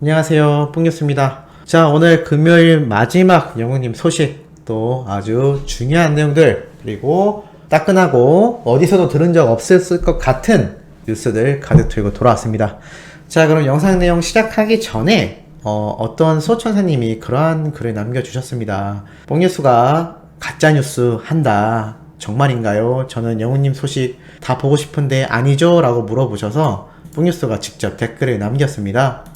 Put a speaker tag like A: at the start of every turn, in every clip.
A: 안녕하세요, 뽕뉴스입니다. 자, 오늘 금요일 마지막 영웅님 소식, 또 아주 중요한 내용들, 그리고 따끈하고 어디서도 들은 적 없을 것 같은 뉴스들 가득 들고 돌아왔습니다. 자, 그럼 영상 내용 시작하기 전에 어떤 소천사님이 그러한 글을 남겨주셨습니다. 뽕뉴스가 가짜뉴스 한다. 정말인가요? 저는 영웅님 소식 다 보고 싶은데 아니죠? 라고 물어보셔서 뽕뉴스가 직접 댓글을 남겼습니다.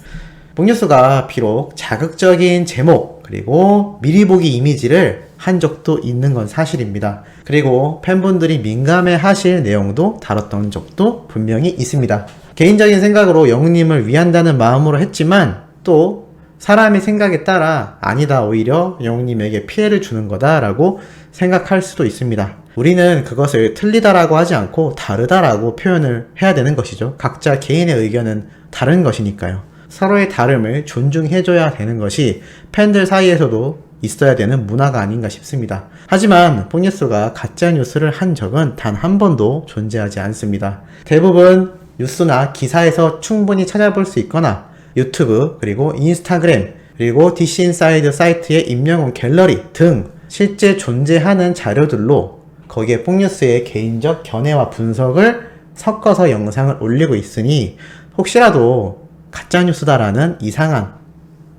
A: 뽕뉴스가 비록 자극적인 제목 그리고 미리 보기 이미지를 한 적도 있는 건 사실입니다. 그리고 팬분들이 민감해 하실 내용도 다뤘던 적도 분명히 있습니다. 개인적인 생각으로 영웅님을 위한다는 마음으로 했지만 또 사람의 생각에 따라 아니다, 오히려 영웅님에게 피해를 주는 거다 라고 생각할 수도 있습니다. 우리는 그것을 틀리다라고 하지 않고 다르다라고 표현을 해야 되는 것이죠. 각자 개인의 의견은 다른 것이니까요. 서로의 다름을 존중해줘야 되는 것이 팬들 사이에서도 있어야 되는 문화가 아닌가 싶습니다. 하지만 뽕뉴스가 가짜뉴스를 한 적은 단 한 번도 존재하지 않습니다. 대부분 뉴스나 기사에서 충분히 찾아볼 수 있거나 유튜브 그리고 인스타그램 그리고 DC인사이드 사이트의 임영웅 갤러리 등 실제 존재하는 자료들로 거기에 뽕뉴스의 개인적 견해와 분석을 섞어서 영상을 올리고 있으니 혹시라도 가짜뉴스다라는 이상한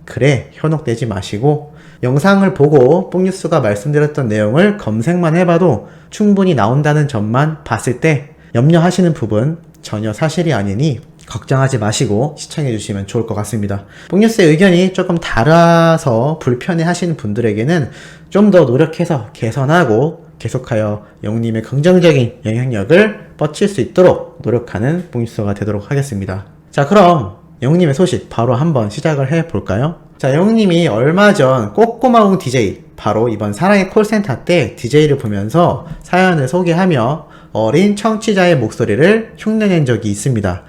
A: 글에 현혹되지 마시고 영상을 보고 뽕뉴스가 말씀드렸던 내용을 검색만 해봐도 충분히 나온다는 점만 봤을 때 염려하시는 부분 전혀 사실이 아니니 걱정하지 마시고 시청해주시면 좋을 것 같습니다. 뽕뉴스의 의견이 조금 달아서 불편해 하시는 분들에게는 좀 더 노력해서 개선하고 계속하여 영웅님의 긍정적인 영향력을 뻗칠 수 있도록 노력하는 뽕뉴스가 되도록 하겠습니다. 자, 그럼 영웅님의 소식 바로 한번 시작을 해볼까요? 자, 영웅님이 얼마 전 꼬꼬마웅 DJ, 바로 이번 사랑의 콜센터 때 DJ를 보면서 사연을 소개하며 어린 청취자의 목소리를 흉내낸 적이 있습니다.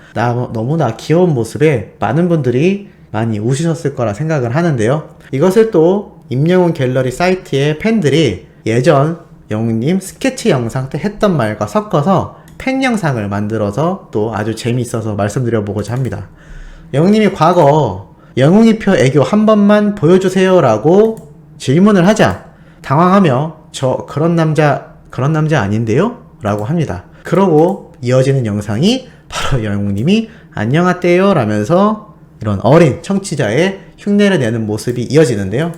A: 너무나 귀여운 모습에 많은 분들이 많이 웃으셨을 거라 생각을 하는데요. 이것을 또 임영웅 갤러리 사이트의 팬들이 예전 영웅님 스케치 영상 때 했던 말과 섞어서 팬 영상을 만들어서 또 아주 재미있어서 말씀드려보고자 합니다. 영웅님이 과거 영웅이표 애교 한 번만 보여주세요 라고 질문을 하자 당황하며 저 그런 남자 아닌데요? 라고 합니다. 그러고 이어지는 영상이 바로 영웅님이 안녕하떼요 라면서 이런 어린 청취자의 흉내를 내는 모습이 이어지는데요.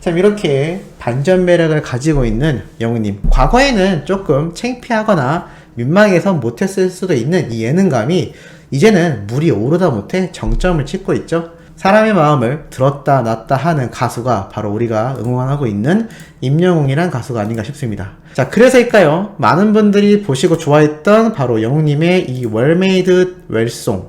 A: 참 이렇게 반전 매력을 가지고 있는 영웅님, 과거에는 조금 창피하거나 민망해서 못했을 수도 있는 이 예능감이 이제는 물이 오르다 못해 정점을 찍고 있죠. 사람의 마음을 들었다 놨다 하는 가수가 바로 우리가 응원하고 있는 임영웅이란 가수가 아닌가 싶습니다. 자, 그래서일까요? 많은 분들이 보시고 좋아했던 바로 영웅님의 이 웰메이드 웰송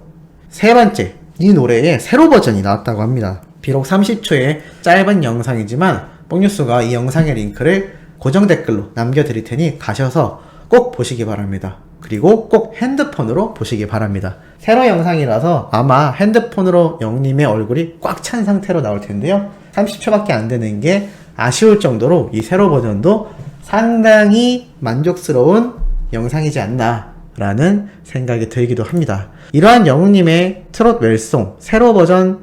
A: 세 번째 이 노래의 새로 버전이 나왔다고 합니다. 비록 30초의 짧은 영상이지만 뽕뉴스가 이 영상의 링크를 고정 댓글로 남겨드릴 테니 가셔서 꼭 보시기 바랍니다. 그리고 꼭 핸드폰으로 보시기 바랍니다. 세로 영상이라서 아마 핸드폰으로 영웅님의 얼굴이 꽉 찬 상태로 나올 텐데요. 30초밖에 안 되는 게 아쉬울 정도로 이 세로 버전도 상당히 만족스러운 영상이지 않나 라는 생각이 들기도 합니다. 이러한 영웅님의 트롯 웰송 세로 버전을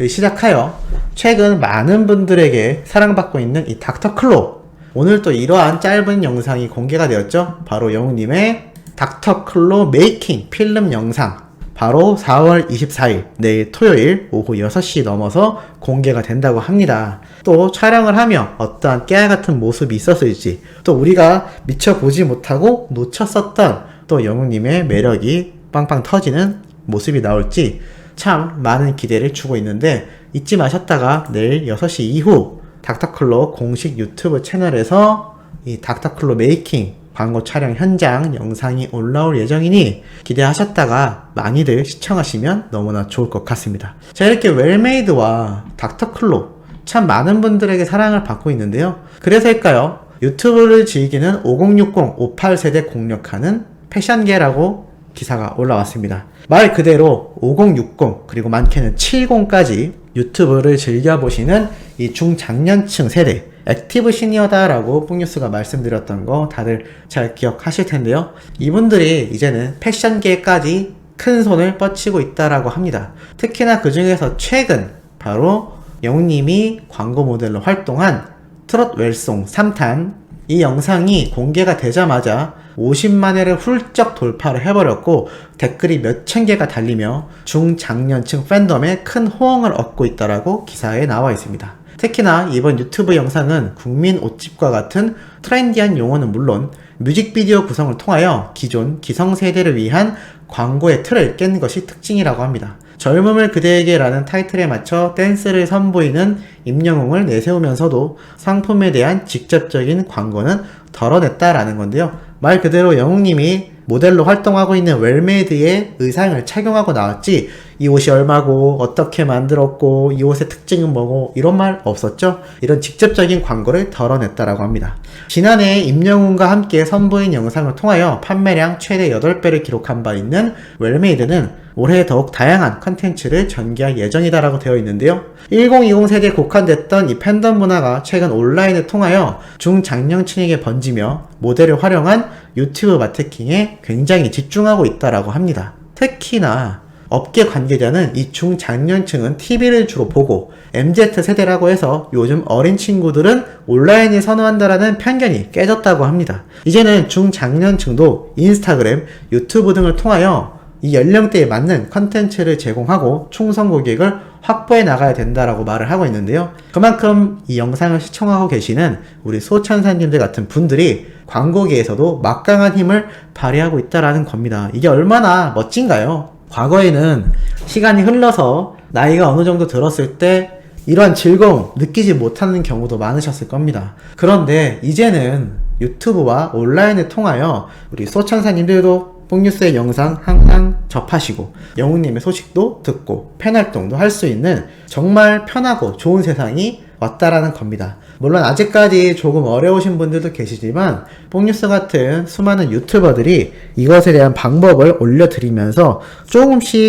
A: 시작하여 최근 많은 분들에게 사랑받고 있는 이 닥터클로, 오늘 또 이러한 짧은 영상이 공개가 되었죠. 바로 영웅님의 닥터클로 메이킹 필름 영상 바로 4월 24일 내일 토요일 오후 6시 넘어서 공개가 된다고 합니다. 또 촬영을 하며 어떠한 깨알같은 모습이 있었을지, 또 우리가 미처 보지 못하고 놓쳤었던 또 영웅님의 매력이 빵빵 터지는 모습이 나올지 참 많은 기대를 주고 있는데, 잊지 마셨다가 내일 6시 이후 닥터클로 공식 유튜브 채널에서 이 닥터클로 메이킹 광고 촬영 현장 영상이 올라올 예정이니 기대하셨다가 많이들 시청하시면 너무나 좋을 것 같습니다. 자, 이렇게 웰메이드와 닥터클로 참 많은 분들에게 사랑을 받고 있는데요. 그래서일까요? 유튜브를 즐기는 5060, 58세대 공략하는 패션계라고 기사가 올라왔습니다. 말 그대로 5060 그리고 많게는 70까지 유튜브를 즐겨보시는 이 중장년층 세대, 액티브 시니어다라고 뽕뉴스가 말씀드렸던 거 다들 잘 기억하실 텐데요. 이분들이 이제는 패션계까지 큰 손을 뻗치고 있다라고 합니다. 특히나 그 중에서 최근 바로 영웅님이 광고 모델로 활동한 트롯 웰송 3탄 이 영상이 공개가 되자마자 50만 회를 훌쩍 돌파를 해버렸고 댓글이 몇천 개가 달리며 중장년층 팬덤에 큰 호응을 얻고 있다라고 기사에 나와 있습니다. 특히나 이번 유튜브 영상은 국민 옷집과 같은 트렌디한 용어는 물론 뮤직비디오 구성을 통하여 기존 기성세대를 위한 광고의 틀을 깬 것이 특징이라고 합니다. 젊음을 그대에게 라는 타이틀에 맞춰 댄스를 선보이는 임영웅을 내세우면서도 상품에 대한 직접적인 광고는 덜어냈다라는 건데요. 말 그대로 영웅님이 모델로 활동하고 있는 웰메이드의 의상을 착용하고 나왔지 이 옷이 얼마고 어떻게 만들었고 이 옷의 특징은 뭐고 이런 말 없었죠? 이런 직접적인 광고를 덜어냈다라고 합니다. 지난해 임영웅과 함께 선보인 영상을 통하여 판매량 최대 8배를 기록한 바 있는 웰메이드는 올해 더욱 다양한 컨텐츠를 전개할 예정이다라고 되어 있는데요. 1020 세대에 국한됐던 이 팬덤 문화가 최근 온라인을 통하여 중장년층에게 번지며 모델을 활용한 유튜브 마케팅에 굉장히 집중하고 있다라고 합니다. 특히나 업계 관계자는 이 중장년층은 TV를 주로 보고 MZ세대라고 해서 요즘 어린 친구들은 온라인을 선호한다라는 편견이 깨졌다고 합니다. 이제는 중장년층도 인스타그램, 유튜브 등을 통하여 이 연령대에 맞는 컨텐츠를 제공하고 충성 고객을 확보해 나가야 된다라고 말을 하고 있는데요. 그만큼 이 영상을 시청하고 계시는 우리 소천사님들 같은 분들이 광고계에서도 막강한 힘을 발휘하고 있다라는 겁니다. 이게 얼마나 멋진가요? 과거에는 시간이 흘러서 나이가 어느 정도 들었을 때 이러한 즐거움 느끼지 못하는 경우도 많으셨을 겁니다. 그런데 이제는 유튜브와 온라인을 통하여 우리 소천사님들도 뽕뉴스의 영상 항상 접하시고 영웅님의 소식도 듣고 팬활동도 할 수 있는 정말 편하고 좋은 세상이 왔다라는 겁니다. 물론 아직까지 조금 어려우신 분들도 계시지만 뽕뉴스 같은 수많은 유튜버들이 이것에 대한 방법을 올려드리면서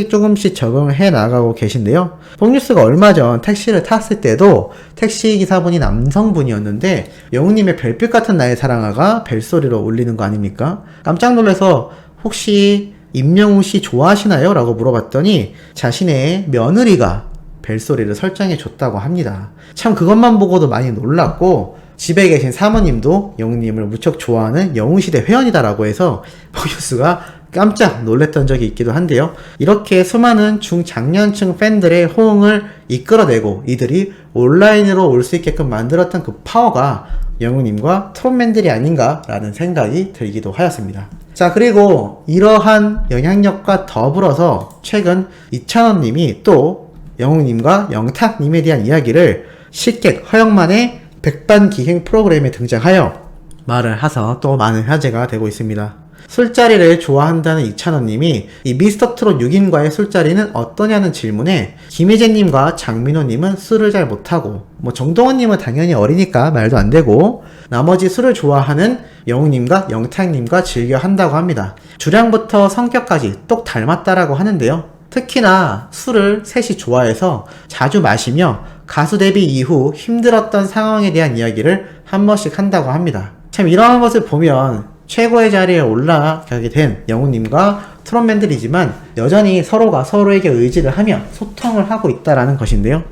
A: 조금씩 적응을 해 나가고 계신데요. 뽕뉴스가 얼마 전 택시를 탔을 때도 택시기사분이 남성분이었는데 영웅님의 별빛 같은 나의 사랑아가 벨소리로 울리는 거 아닙니까? 깜짝 놀라서 혹시 임영웅씨 좋아하시나요? 라고 물어봤더니 자신의 며느리가 벨소리를 설정해 줬다고 합니다. 참 그것만 보고도 많이 놀랐고 집에 계신 사모님도 영웅님을 무척 좋아하는 영웅시대 회원이다라고 해서 뽕뉴스가 깜짝 놀랐던 적이 있기도 한데요. 이렇게 수많은 중장년층 팬들의 호응을 이끌어내고 이들이 온라인으로 올 수 있게끔 만들었던 그 파워가 영웅님과 트롯맨들이 아닌가라는 생각이 들기도 하였습니다. 자, 그리고 이러한 영향력과 더불어서 최근 이찬원님이 또 영웅님과 영탁님에 대한 이야기를 식객 허영만의 백반기행 프로그램에 등장하여 말을 해서 또 많은 화제가 되고 있습니다. 술자리를 좋아한다는 이찬원님이 이 미스터트롯 6인과의 술자리는 어떠냐는 질문에 김희재님과 장민호님은 술을 잘 못하고 정동원님은 당연히 어리니까 말도 안 되고 나머지 술을 좋아하는 영웅님과 영탁님과 즐겨 한다고 합니다. 주량부터 성격까지 똑 닮았다라고 하는데요. 특히나 술을 셋이 좋아해서 자주 마시며 가수 데뷔 이후 힘들었던 상황에 대한 이야기를 한 번씩 한다고 합니다. 참 이러한 것을 보면 최고의 자리에 올라가게 된 영웅님과 트롯맨들이지만 여전히 서로가 서로에게 의지를 하며 소통을 하고 있다라는 것인데요.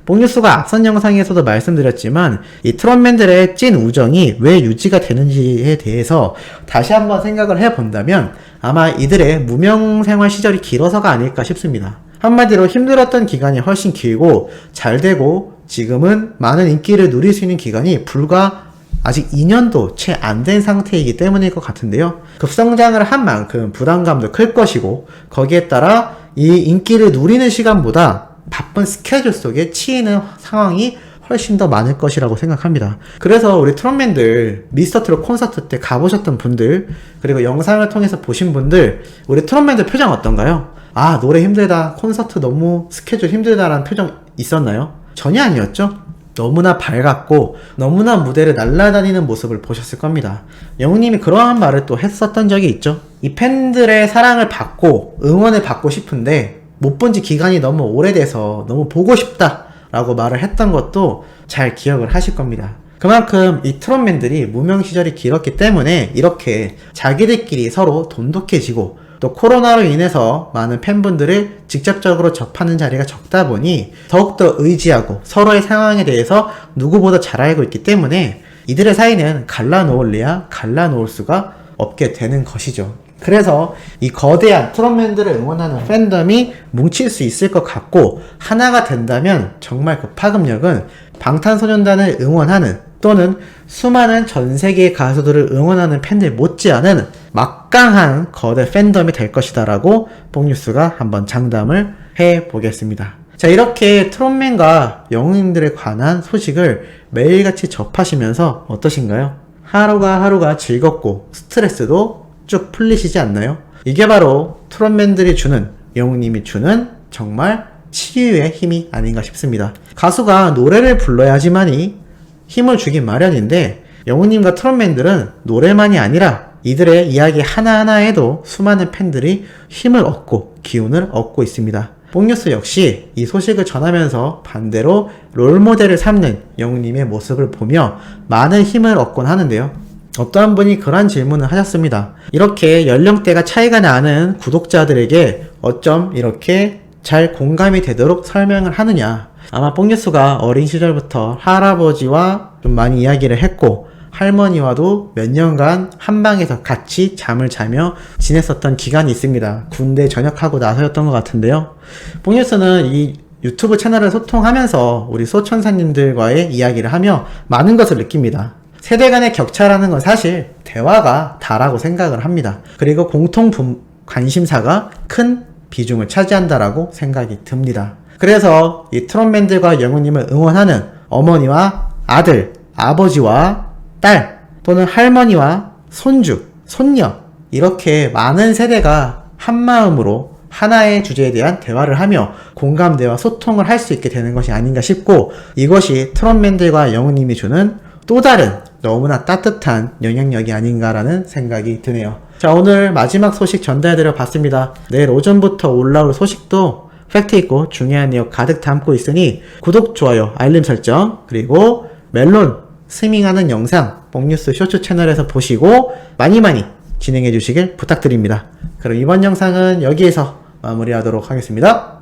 A: 뽕뉴스가 앞선 영상에서도 말씀드렸지만 이 트롯맨들의 찐 우정이 왜 유지가 되는지에 대해서 다시 한번 생각을 해본다면 아마 이들의 무명 생활 시절이 길어서가 아닐까 싶습니다. 한마디로 힘들었던 기간이 훨씬 길고 잘 되고 지금은 많은 인기를 누릴 수 있는 기간이 불과 아직 2년도 채 안 된 상태이기 때문일 것 같은데요. 급성장을 한 만큼 부담감도 클 것이고 거기에 따라 이 인기를 누리는 시간보다 바쁜 스케줄 속에 치이는 상황이 훨씬 더 많을 것이라고 생각합니다. 그래서 우리 트롯맨들 미스터트롯 콘서트 때 가보셨던 분들 그리고 영상을 통해서 보신 분들 우리 트롯맨들 표정 어떤가요? 아, 노래 힘들다, 콘서트 너무 스케줄 힘들다라는 표정 있었나요? 전혀 아니었죠? 너무나 밝았고 너무나 무대를 날아다니는 모습을 보셨을 겁니다. 영웅님이 그러한 말을 또 했었던 적이 있죠. 이 팬들의 사랑을 받고 응원을 받고 싶은데 못 본 지 기간이 너무 오래돼서 너무 보고 싶다 라고 말을 했던 것도 잘 기억을 하실 겁니다. 그만큼 이 트롯맨들이 무명 시절이 길었기 때문에 이렇게 자기들끼리 서로 돈독해지고 또 코로나로 인해서 많은 팬분들을 직접적으로 접하는 자리가 적다 보니 더욱더 의지하고 서로의 상황에 대해서 누구보다 잘 알고 있기 때문에 이들의 사이는 갈라놓을래야 갈라놓을 수가 없게 되는 것이죠. 그래서 이 거대한 트롯맨들을 응원하는 팬덤이 뭉칠 수 있을 것 같고, 하나가 된다면 정말 그 파급력은 방탄소년단을 응원하는 또는 수많은 전 세계의 가수들을 응원하는 팬들 못지않은 막강한 거대 팬덤이 될 것이다 라고 뽕뉴스가 한번 장담을 해보겠습니다. 자, 이렇게 트롯맨과 영웅님들에 관한 소식을 매일같이 접하시면서 어떠신가요? 하루가 즐겁고 스트레스도 쭉 풀리시지 않나요? 이게 바로 트롯맨들이 주는, 영웅님이 주는 정말 치유의 힘이 아닌가 싶습니다. 가수가 노래를 불러야지만이 힘을 주긴 마련인데, 영웅님과 트롯맨들은 노래만이 아니라 이들의 이야기 하나하나에도 수많은 팬들이 힘을 얻고 기운을 얻고 있습니다. 뽕뉴스 역시 이 소식을 전하면서 반대로 롤모델을 삼는 영웅님의 모습을 보며 많은 힘을 얻곤 하는데요. 어떠한 분이 그런 질문을 하셨습니다. 이렇게 연령대가 차이가 나는 구독자들에게 어쩜 이렇게 잘 공감이 되도록 설명을 하느냐. 아마 뽕뉴스가 어린 시절부터 할아버지와 좀 많이 이야기를 했고, 할머니와도 몇 년간 한방에서 같이 잠을 자며 지냈었던 기간이 있습니다. 군대 전역하고 나서였던 것 같은데요. 뽕뉴스는 이 유튜브 채널을 소통하면서 우리 소천사님들과의 이야기를 하며 많은 것을 느낍니다. 세대 간의 격차라는 건 사실 대화가 다라고 생각을 합니다. 그리고 공통 관심사가 큰 비중을 차지한다라고 생각이 듭니다. 그래서 이 트롯맨들과 영웅님을 응원하는 어머니와 아들, 아버지와 딸, 또는 할머니와 손주, 손녀, 이렇게 많은 세대가 한마음으로 하나의 주제에 대한 대화를 하며 공감대와 소통을 할 수 있게 되는 것이 아닌가 싶고, 이것이 트롯맨들과 영웅님이 주는 또 다른 너무나 따뜻한 영향력이 아닌가라는 생각이 드네요. 자, 오늘 마지막 소식 전달해드려 봤습니다. 내일 오전부터 올라올 소식도 팩트있고 중요한 내용 가득 담고 있으니 구독, 좋아요, 알림 설정, 그리고 멜론 스밍하는 영상 뽕뉴스 쇼츠 채널에서 보시고 많이 진행해 주시길 부탁드립니다. 그럼 이번 영상은 여기에서 마무리하도록 하겠습니다.